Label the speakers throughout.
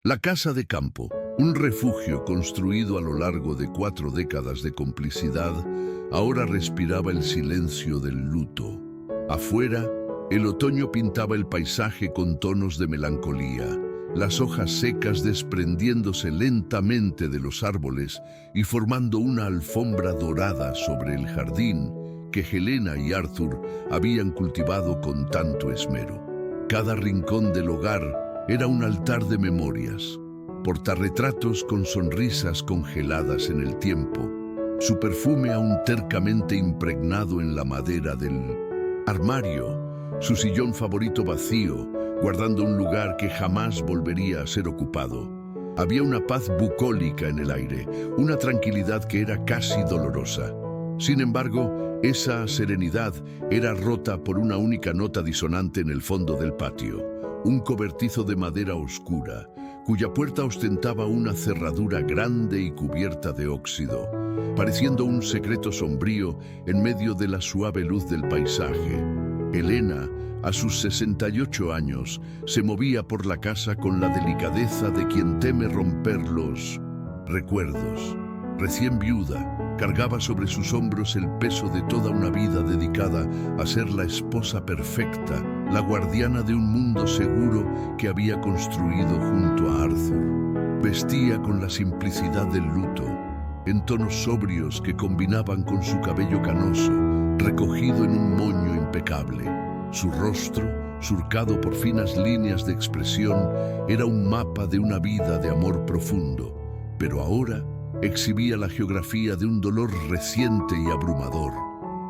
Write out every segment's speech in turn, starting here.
Speaker 1: La casa de campo, un refugio construido a lo largo de 4 décadas de complicidad, ahora respiraba el silencio del luto. Afuera, el otoño pintaba el paisaje con tonos de melancolía, las hojas secas desprendiéndose lentamente de los árboles y formando una alfombra dorada sobre el jardín que Helena y Arthur habían cultivado con tanto esmero. Cada rincón del hogar era un altar de memorias, portarretratos con sonrisas congeladas en el tiempo, su perfume aún tercamente impregnado en la madera del armario, su sillón favorito vacío, guardando un lugar que jamás volvería a ser ocupado. Había una paz bucólica en el aire, una tranquilidad que era casi dolorosa. Sin embargo, esa serenidad era rota por una única nota disonante en el fondo del patio, un cobertizo de madera oscura, cuya puerta ostentaba una cerradura grande y cubierta de óxido, pareciendo un secreto sombrío en medio de la suave luz del paisaje. Helena, a sus 68 años, se movía por la casa con la delicadeza de quien teme romper los recuerdos. Recién viuda, cargaba sobre sus hombros el peso de toda una vida dedicada a ser la esposa perfecta, la guardiana de un mundo seguro que había construido junto a Arthur. Vestía con la simplicidad del luto, en tonos sobrios que combinaban con su cabello canoso, recogido en un moño impecable. Su rostro, surcado por finas líneas de expresión, era un mapa de una vida de amor profundo, pero ahora exhibía la geografía de un dolor reciente y abrumador.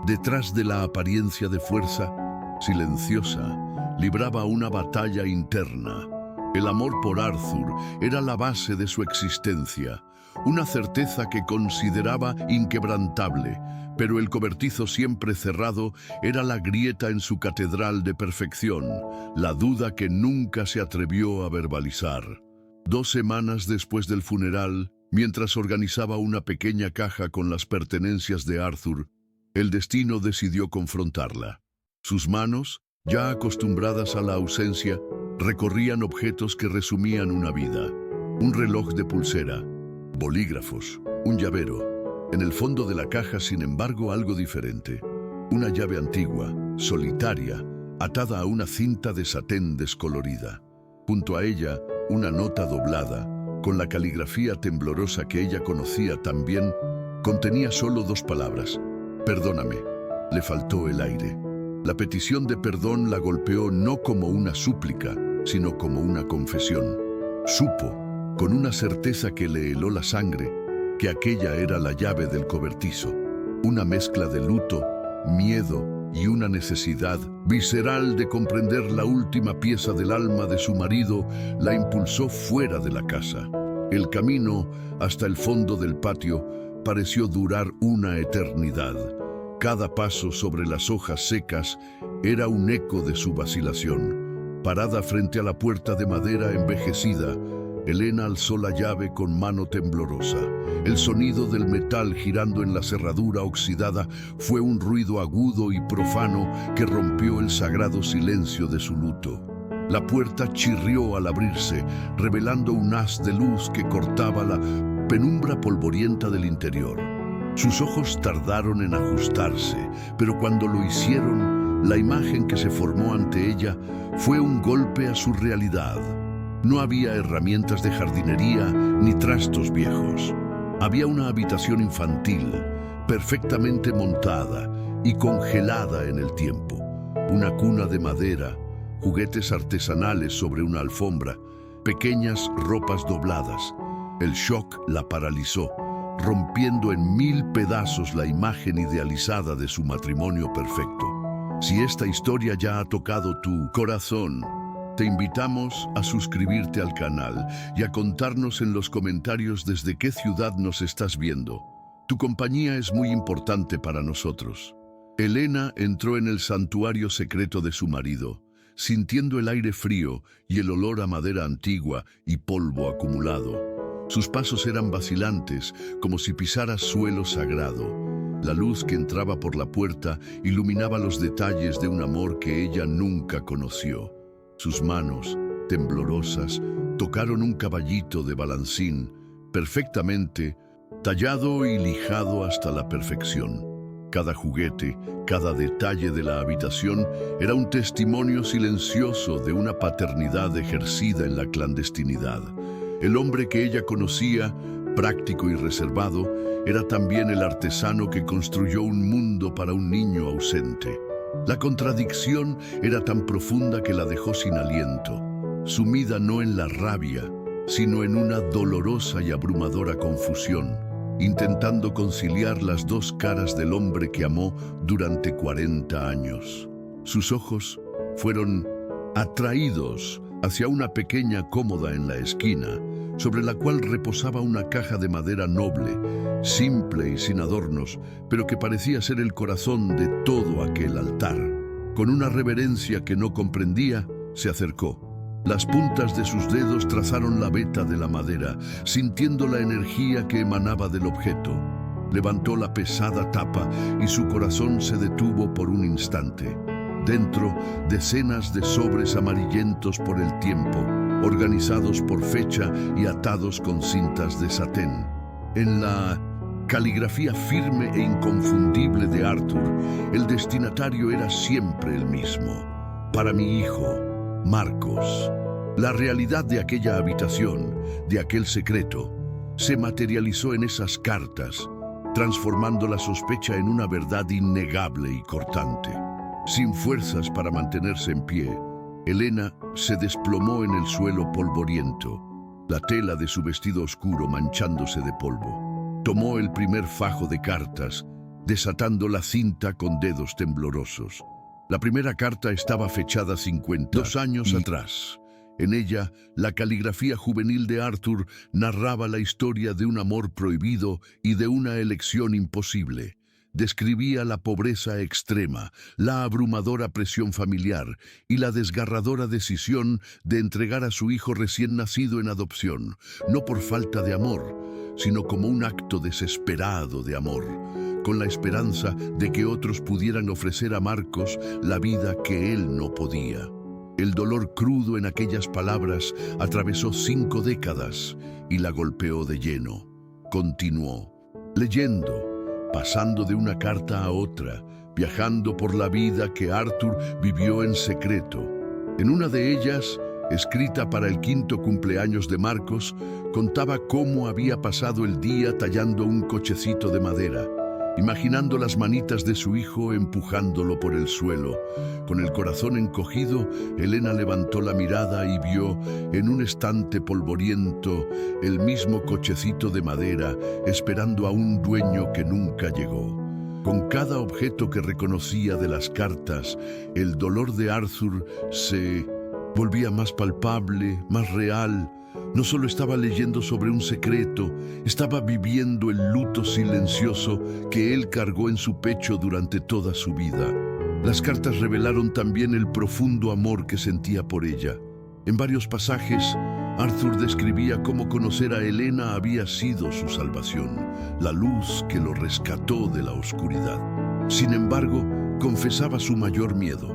Speaker 1: Detrás de la apariencia de fuerza, silenciosa, libraba una batalla interna. El amor por Arthur era la base de su existencia, una certeza que consideraba inquebrantable, pero el cobertizo siempre cerrado era la grieta en su catedral de perfección, la duda que nunca se atrevió a verbalizar. 2 semanas después del funeral, mientras organizaba una pequeña caja con las pertenencias de Arthur, el destino decidió confrontarla. Sus manos, ya acostumbradas a la ausencia, recorrían objetos que resumían una vida. Un reloj de pulsera, bolígrafos, un llavero. En el fondo de la caja, sin embargo, algo diferente. Una llave antigua, solitaria, atada a una cinta de satén descolorida. Junto a ella, una nota doblada, con la caligrafía temblorosa que ella conocía tan bien, contenía solo 2 palabras. Perdóname. Le faltó el aire. La petición de perdón la golpeó no como una súplica, sino como una confesión. Supo, con una certeza que le heló la sangre, que aquella era la llave del cobertizo. Una mezcla de luto, miedo y una necesidad visceral de comprender la última pieza del alma de su marido la impulsó fuera de la casa. El camino hasta el fondo del patio pareció durar una eternidad. Cada paso sobre las hojas secas era un eco de su vacilación. Parada frente a la puerta de madera envejecida, Helena alzó la llave con mano temblorosa. El sonido del metal girando en la cerradura oxidada fue un ruido agudo y profano que rompió el sagrado silencio de su luto. La puerta chirrió al abrirse, revelando un haz de luz que cortaba la penumbra polvorienta del interior. Sus ojos tardaron en ajustarse, pero cuando lo hicieron, la imagen que se formó ante ella fue un golpe a su realidad. No había herramientas de jardinería ni trastos viejos. Había una habitación infantil, perfectamente montada y congelada en el tiempo. Una cuna de madera, juguetes artesanales sobre una alfombra, pequeñas ropas dobladas. El shock la paralizó, rompiendo en 1000 pedazos la imagen idealizada de su matrimonio perfecto. Si esta historia ya ha tocado tu corazón, te invitamos a suscribirte al canal y a contarnos en los comentarios desde qué ciudad nos estás viendo. Tu compañía es muy importante para nosotros. Helena entró en el santuario secreto de su marido, sintiendo el aire frío y el olor a madera antigua y polvo acumulado. Sus pasos eran vacilantes, como si pisara suelo sagrado. La luz que entraba por la puerta iluminaba los detalles de un amor que ella nunca conoció. Sus manos, temblorosas, Tocaron un caballito de balancín, perfectamente tallado y lijado hasta la perfección. Cada juguete, cada detalle de la habitación era un testimonio silencioso de una paternidad ejercida en la clandestinidad. El hombre que ella conocía, práctico y reservado, era también el artesano que construyó un mundo para un niño ausente. La contradicción era tan profunda que la dejó sin aliento, sumida no en la rabia, sino en una dolorosa y abrumadora confusión, intentando conciliar las dos caras del hombre que amó durante 40 años. Sus ojos fueron atraídos hacia una pequeña cómoda en la esquina, sobre la cual reposaba una caja de madera noble, simple y sin adornos, pero que parecía ser el corazón de todo aquel altar. Con una reverencia que no comprendía, se acercó. Las puntas de sus dedos trazaron la veta de la madera, sintiendo la energía que emanaba del objeto. Levantó la pesada tapa y su corazón se detuvo por un instante. Dentro, decenas de sobres amarillentos por el tiempo, organizados por fecha y atados con cintas de satén. En la caligrafía firme e inconfundible de Arthur, el destinatario era siempre el mismo. Para mi hijo, Marcos. La realidad de aquella habitación, de aquel secreto, se materializó en esas cartas, transformando la sospecha en una verdad innegable y cortante. Sin fuerzas para mantenerse en pie, Elena se desplomó en el suelo polvoriento, la tela de su vestido oscuro manchándose de polvo. Tomó el primer fajo de cartas, desatando la cinta con dedos temblorosos. La primera carta estaba fechada 52 años atrás. En ella, la caligrafía juvenil de Arthur narraba la historia de un amor prohibido y de una elección imposible. Describía la pobreza extrema, la abrumadora presión familiar y la desgarradora decisión de entregar a su hijo recién nacido en adopción, no por falta de amor, sino como un acto desesperado de amor, con la esperanza de que otros pudieran ofrecer a Marcos la vida que él no podía. El dolor crudo en aquellas palabras atravesó 5 décadas y la golpeó de lleno. Continuó, leyendo, pasando de una carta a otra, viajando por la vida que Arthur vivió en secreto. En una de ellas, escrita para el 5º cumpleaños de Marcos, contaba cómo había pasado el día tallando un cochecito de madera, imaginando las manitas de su hijo empujándolo por el suelo. Con el corazón encogido, Elena levantó la mirada y vio, en un estante polvoriento, el mismo cochecito de madera, esperando a un dueño que nunca llegó. Con cada objeto que reconocía de las cartas, el dolor de Arthur se volvía más palpable, más real. No solo estaba leyendo sobre un secreto, estaba viviendo el luto silencioso que él cargó en su pecho durante toda su vida. Las cartas revelaron también el profundo amor que sentía por ella. En varios pasajes, Arthur describía cómo conocer a Elena había sido su salvación, la luz que lo rescató de la oscuridad. Sin embargo, confesaba su mayor miedo,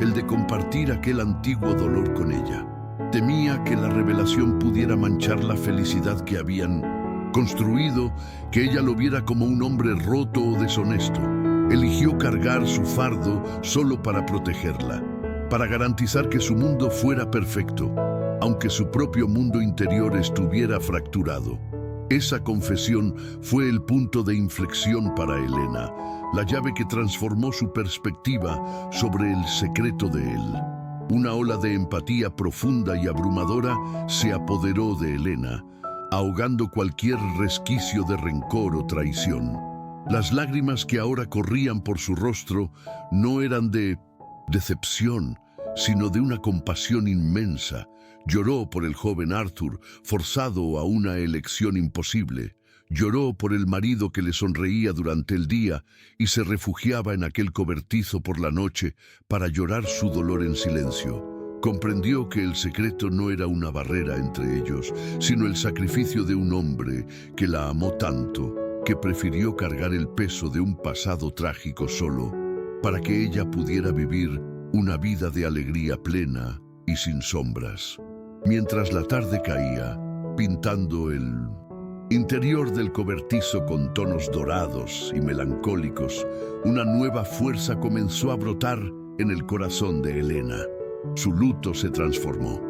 Speaker 1: el de compartir aquel antiguo dolor con ella. Temía que la revelación pudiera manchar la felicidad que habían construido, que ella lo viera como un hombre roto o deshonesto. Eligió cargar su fardo solo para protegerla, para garantizar que su mundo fuera perfecto, aunque su propio mundo interior estuviera fracturado. Esa confesión fue el punto de inflexión para Elena, la llave que transformó su perspectiva sobre el secreto de él. Una ola de empatía profunda y abrumadora se apoderó de Elena, ahogando cualquier resquicio de rencor o traición. Las lágrimas que ahora corrían por su rostro no eran de decepción, sino de una compasión inmensa. Lloró por el joven Arthur, forzado a una elección imposible. Lloró por el marido que le sonreía durante el día y se refugiaba en aquel cobertizo por la noche para llorar su dolor en silencio. Comprendió que el secreto no era una barrera entre ellos, sino el sacrificio de un hombre que la amó tanto, que prefirió cargar el peso de un pasado trágico solo, para que ella pudiera vivir una vida de alegría plena y sin sombras. Mientras la tarde caía, pintando el interior del cobertizo con tonos dorados y melancólicos, una nueva fuerza comenzó a brotar en el corazón de Helena. Su luto se transformó.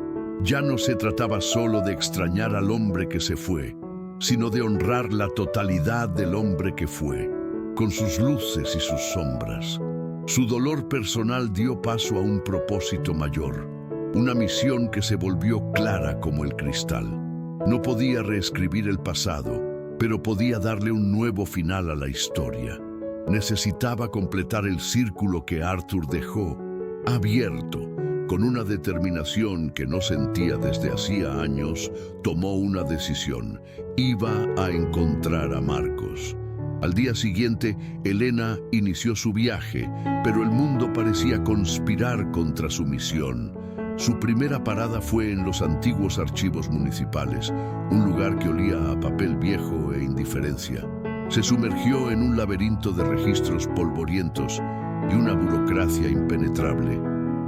Speaker 1: Ya no se trataba solo de extrañar al hombre que se fue, sino de honrar la totalidad del hombre que fue, con sus luces y sus sombras. Su dolor personal dio paso a un propósito mayor, una misión que se volvió clara como el cristal. No podía reescribir el pasado, pero podía darle un nuevo final a la historia. Necesitaba completar el círculo que Arthur dejó abierto. Con una determinación que no sentía desde hacía años, tomó una decisión. Iba a encontrar a Marcos. Al día siguiente, Helena inició su viaje, pero el mundo parecía conspirar contra su misión. Su primera parada fue en los antiguos archivos municipales, un lugar que olía a papel viejo e indiferencia. Se sumergió en un laberinto de registros polvorientos y una burocracia impenetrable.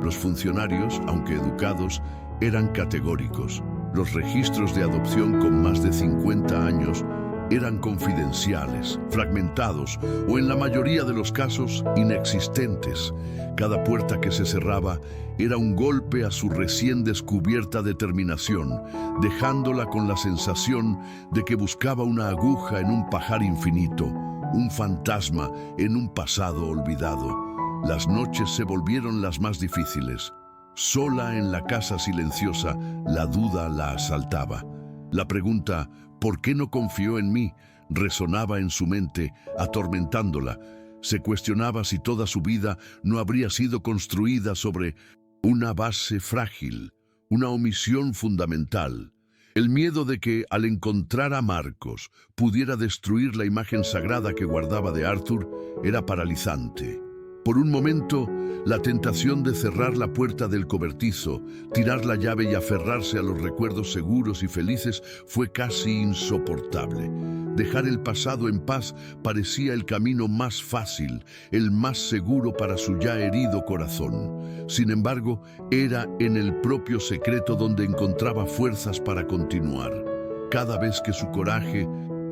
Speaker 1: Los funcionarios, aunque educados, eran categóricos. Los registros de adopción con más de 50 años eran confidenciales, fragmentados o, en la mayoría de los casos, inexistentes. Cada puerta que se cerraba era un golpe a su recién descubierta determinación, dejándola con la sensación de que buscaba una aguja en un pajar infinito, un fantasma en un pasado olvidado. Las noches se volvieron las más difíciles. Sola en la casa silenciosa, la duda la asaltaba. La pregunta, ¿por qué no confió en mí?, resonaba en su mente, atormentándola. Se cuestionaba si toda su vida no habría sido construida sobre una base frágil, una omisión fundamental. El miedo de que, al encontrar a Marcos, pudiera destruir la imagen sagrada que guardaba de Arthur era paralizante. Por un momento, la tentación de cerrar la puerta del cobertizo, tirar la llave y aferrarse a los recuerdos seguros y felices fue casi insoportable. Dejar el pasado en paz parecía el camino más fácil, el más seguro para su ya herido corazón. Sin embargo, era en el propio secreto donde encontraba fuerzas para continuar. Cada vez que su coraje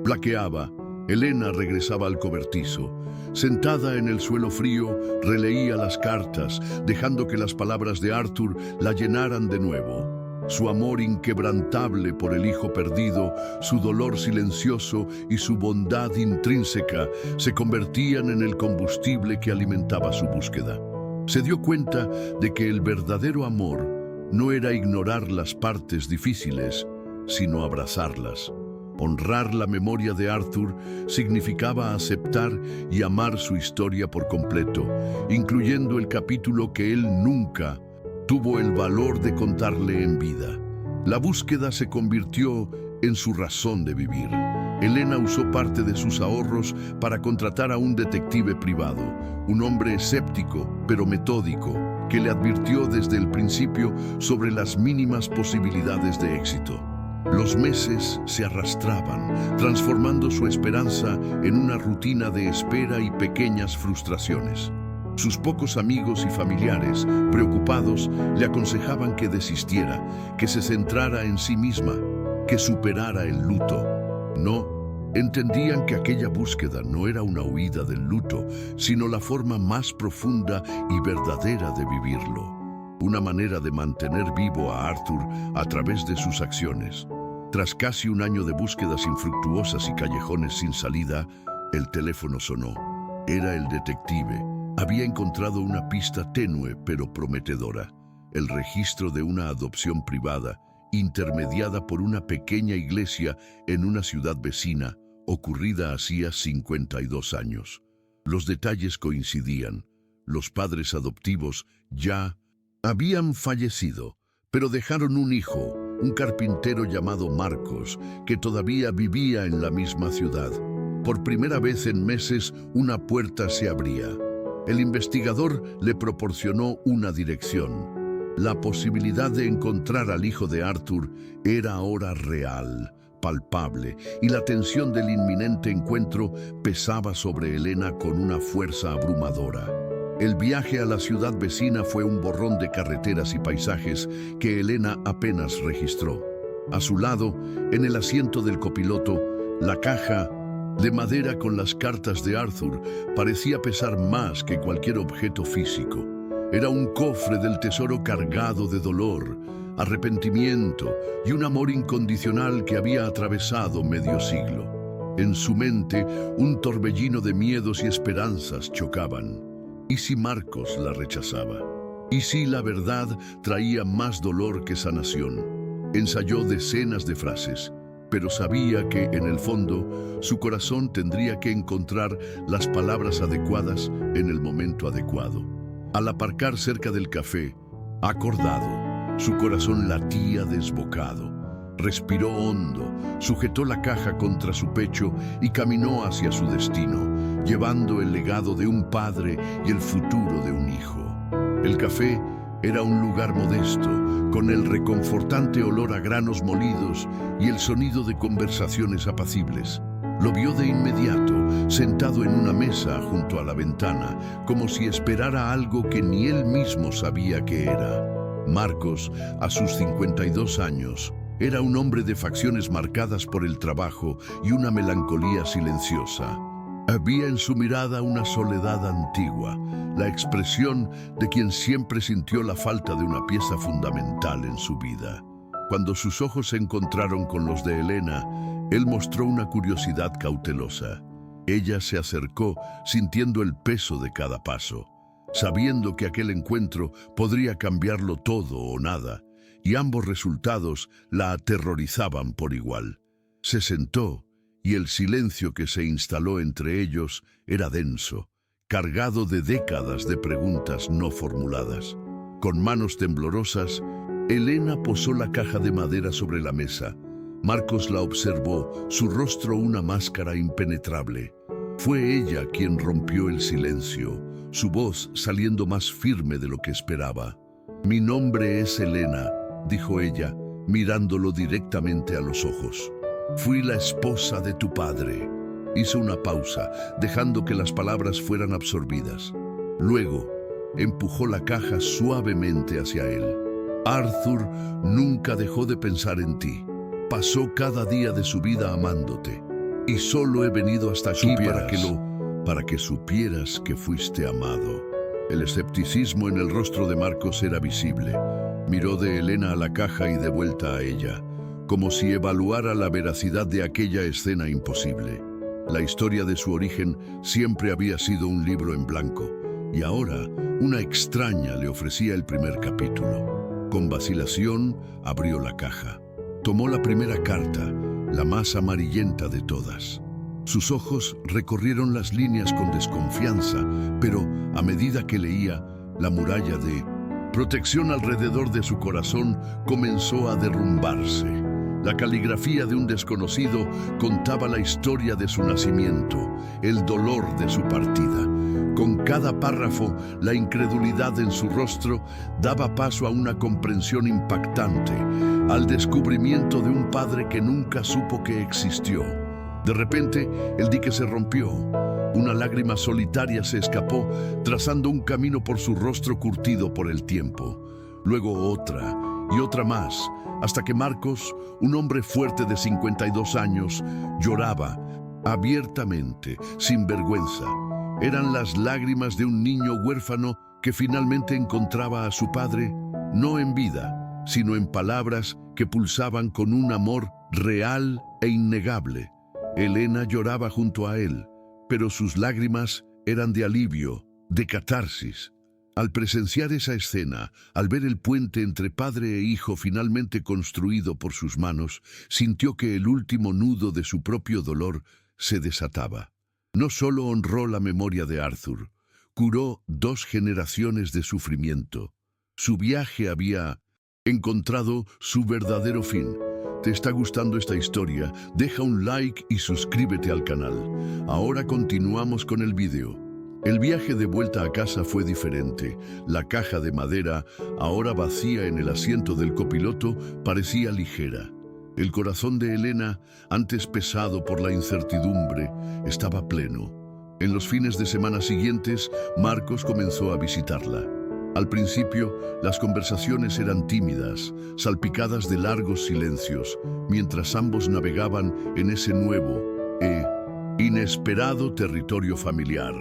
Speaker 1: flaqueaba, Helena regresaba al cobertizo. Sentada en el suelo frío, releía las cartas, dejando que las palabras de Arthur la llenaran de nuevo. Su amor inquebrantable por el hijo perdido, su dolor silencioso y su bondad intrínseca se convertían en el combustible que alimentaba su búsqueda. Se dio cuenta de que el verdadero amor no era ignorar las partes difíciles, sino abrazarlas. Honrar la memoria de Arthur significaba aceptar y amar su historia por completo, incluyendo el capítulo que él nunca tuvo el valor de contarle en vida. La búsqueda se convirtió en su razón de vivir. Helena usó parte de sus ahorros para contratar a un detective privado, un hombre escéptico pero metódico, que le advirtió desde el principio sobre las mínimas posibilidades de éxito. Los meses se arrastraban, transformando su esperanza en una rutina de espera y pequeñas frustraciones. Sus pocos amigos y familiares, preocupados, le aconsejaban que desistiera, que se centrara en sí misma, que superara el luto. No, entendían que aquella búsqueda no era una huida del luto, sino la forma más profunda y verdadera de vivirlo. Una manera de mantener vivo a Arthur a través de sus acciones. Tras casi un año de búsquedas infructuosas y callejones sin salida, el teléfono sonó. Era el detective. Había encontrado una pista tenue pero prometedora. El registro de una adopción privada, intermediada por una pequeña iglesia en una ciudad vecina, ocurrida hacía 52 años. Los detalles coincidían. Los padres adoptivos ya habían fallecido, pero dejaron un hijo, un carpintero llamado Marcos, que todavía vivía en la misma ciudad. Por primera vez en meses, una puerta se abría. El investigador le proporcionó una dirección. La posibilidad de encontrar al hijo de Arthur era ahora real, palpable, y la tensión del inminente encuentro pesaba sobre Helena con una fuerza abrumadora. El viaje a la ciudad vecina fue un borrón de carreteras y paisajes que Elena apenas registró. A su lado, en el asiento del copiloto, la caja de madera con las cartas de Arthur parecía pesar más que cualquier objeto físico. Era un cofre del tesoro cargado de dolor, arrepentimiento y un amor incondicional que había atravesado medio siglo. En su mente, un torbellino de miedos y esperanzas chocaban. ¿Y si Marcos la rechazaba? ¿Y si la verdad traía más dolor que sanación? Ensayó decenas de frases, pero sabía que, en el fondo, su corazón tendría que encontrar las palabras adecuadas en el momento adecuado. Al aparcar cerca del café, acordado, su corazón latía desbocado. Respiró hondo, sujetó la caja contra su pecho y caminó hacia su destino, llevando el legado de un padre y el futuro de un hijo. El café era un lugar modesto, con el reconfortante olor a granos molidos y el sonido de conversaciones apacibles. Lo vio de inmediato, sentado en una mesa junto a la ventana, como si esperara algo que ni él mismo sabía que era. Marcos, a sus 52 años, era un hombre de facciones marcadas por el trabajo y una melancolía silenciosa. Había en su mirada una soledad antigua, la expresión de quien siempre sintió la falta de una pieza fundamental en su vida. Cuando sus ojos se encontraron con los de Elena, él mostró una curiosidad cautelosa. Ella se acercó sintiendo el peso de cada paso, sabiendo que aquel encuentro podría cambiarlo todo o nada, y ambos resultados la aterrorizaban por igual. Se sentó, y el silencio que se instaló entre ellos era denso, cargado de décadas de preguntas no formuladas. Con manos temblorosas, Elena posó la caja de madera sobre la mesa. Marcos la observó, su rostro una máscara impenetrable. Fue ella quien rompió el silencio, su voz saliendo más firme de lo que esperaba. «Mi nombre es Elena», dijo ella, mirándolo directamente a los ojos. «Fui la esposa de tu padre». Hizo una pausa, dejando que las palabras fueran absorbidas. Luego, empujó la caja suavemente hacia él. «Arthur nunca dejó de pensar en ti. Pasó cada día de su vida amándote. Y solo he venido hasta aquí para que supieras que fuiste amado». El escepticismo en el rostro de Marcos era visible. Miró de Elena a la caja y de vuelta a ella, como si evaluara la veracidad de aquella escena imposible. La historia de su origen siempre había sido un libro en blanco, y ahora una extraña le ofrecía el primer capítulo. Con vacilación, abrió la caja. Tomó la primera carta, la más amarillenta de todas. Sus ojos recorrieron las líneas con desconfianza, pero a medida que leía, la muralla de protección alrededor de su corazón comenzó a derrumbarse. La caligrafía de un desconocido contaba la historia de su nacimiento, el dolor de su partida. Con cada párrafo, la incredulidad en su rostro daba paso a una comprensión impactante, al descubrimiento de un padre que nunca supo que existió. De repente, el dique se rompió. Una lágrima solitaria se escapó, trazando un camino por su rostro curtido por el tiempo. Luego otra y otra más, hasta que Marcos, un hombre fuerte de 52 años, lloraba abiertamente, sin vergüenza. Eran las lágrimas de un niño huérfano que finalmente encontraba a su padre, no en vida, sino en palabras que pulsaban con un amor real e innegable. Elena lloraba junto a él, pero sus lágrimas eran de alivio, de catarsis. Al presenciar esa escena, al ver el puente entre padre e hijo finalmente construido por sus manos, sintió que el último nudo de su propio dolor se desataba. No solo honró la memoria de Arthur, curó 2 generaciones de sufrimiento. Su viaje había encontrado su verdadero fin. ¿Te está gustando esta historia? Deja un like y suscríbete al canal. Ahora continuamos con el video. El viaje de vuelta a casa fue diferente. La caja de madera, ahora vacía en el asiento del copiloto, parecía ligera. El corazón de Elena, antes pesado por la incertidumbre, estaba pleno. En los fines de semana siguientes, Marcos comenzó a visitarla. Al principio, las conversaciones eran tímidas, salpicadas de largos silencios, mientras ambos navegaban en ese nuevo e inesperado territorio familiar.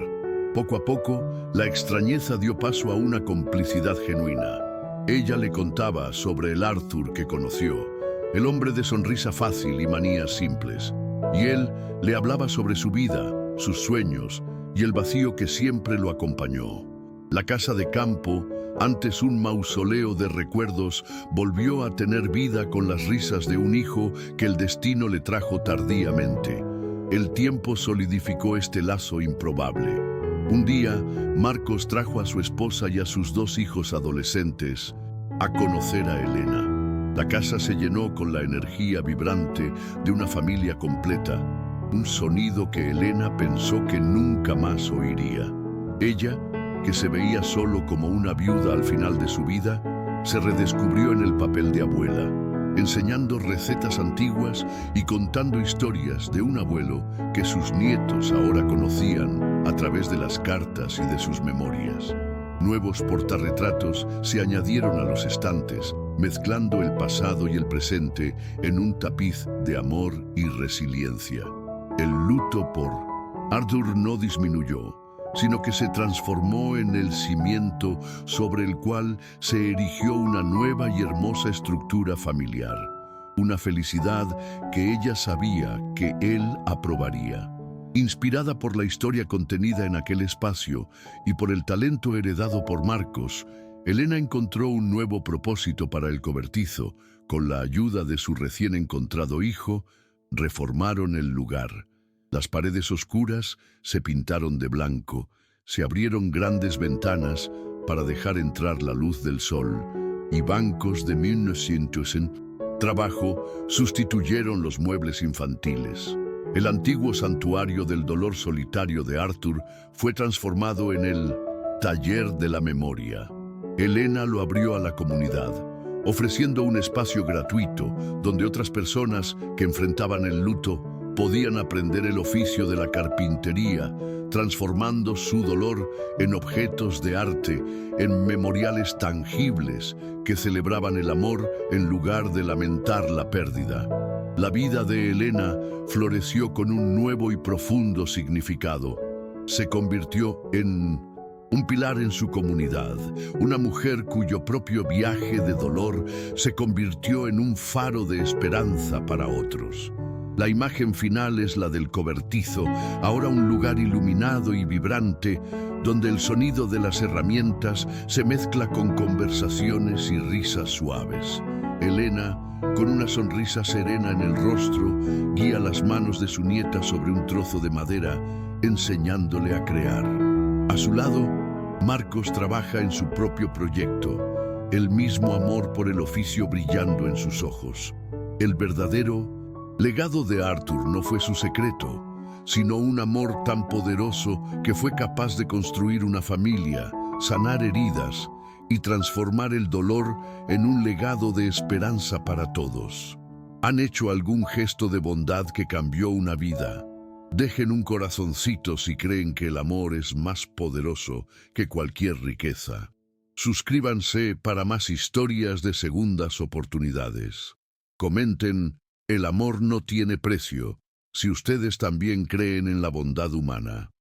Speaker 1: Poco a poco, la extrañeza dio paso a una complicidad genuina. Ella le contaba sobre el Arthur que conoció, el hombre de sonrisa fácil y manías simples, y él le hablaba sobre su vida, sus sueños y el vacío que siempre lo acompañó. La casa de campo, antes un mausoleo de recuerdos, volvió a tener vida con las risas de un hijo que el destino le trajo tardíamente. El tiempo solidificó este lazo improbable. Un día, Marcos trajo a su esposa y a sus 2 hijos adolescentes a conocer a Elena. La casa se llenó con la energía vibrante de una familia completa, un sonido que Elena pensó que nunca más oiría. Ella, que se veía solo como una viuda al final de su vida, se redescubrió en el papel de abuela, enseñando recetas antiguas y contando historias de un abuelo que sus nietos ahora conocían a través de las cartas y de sus memorias. Nuevos portarretratos se añadieron a los estantes, mezclando el pasado y el presente en un tapiz de amor y resiliencia. El luto por Arthur no disminuyó, sino que se transformó en el cimiento sobre el cual se erigió una nueva y hermosa estructura familiar, una felicidad que ella sabía que él aprobaría. Inspirada por la historia contenida en aquel espacio y por el talento heredado por Marcos, Elena encontró un nuevo propósito para el cobertizo. Con la ayuda de su recién encontrado hijo, reformaron el lugar. Las paredes oscuras se pintaron de blanco, se abrieron grandes ventanas para dejar entrar la luz del sol, y bancos de 1900 trabajo sustituyeron los muebles infantiles. El antiguo santuario del dolor solitario de Arthur fue transformado en el taller de la memoria. Elena lo abrió a la comunidad, ofreciendo un espacio gratuito donde otras personas que enfrentaban el luto podían aprender el oficio de la carpintería, transformando su dolor en objetos de arte, en memoriales tangibles que celebraban el amor en lugar de lamentar la pérdida. La vida de Elena floreció con un nuevo y profundo significado. Se convirtió en un pilar en su comunidad, una mujer cuyo propio viaje de dolor se convirtió en un faro de esperanza para otros. La imagen final es la del cobertizo, ahora un lugar iluminado y vibrante, donde el sonido de las herramientas se mezcla con conversaciones y risas suaves. Elena, con una sonrisa serena en el rostro, guía las manos de su nieta sobre un trozo de madera, enseñándole a crear. A su lado, Marcos trabaja en su propio proyecto, el mismo amor por el oficio brillando en sus ojos. El verdadero legado de Arthur no fue su secreto, sino un amor tan poderoso que fue capaz de construir una familia, sanar heridas y transformar el dolor en un legado de esperanza para todos. ¿Han hecho algún gesto de bondad que cambió una vida? Dejen un corazoncito si creen que el amor es más poderoso que cualquier riqueza. Suscríbanse para más historias de segundas oportunidades. Comenten: el amor no tiene precio, si ustedes también creen en la bondad humana.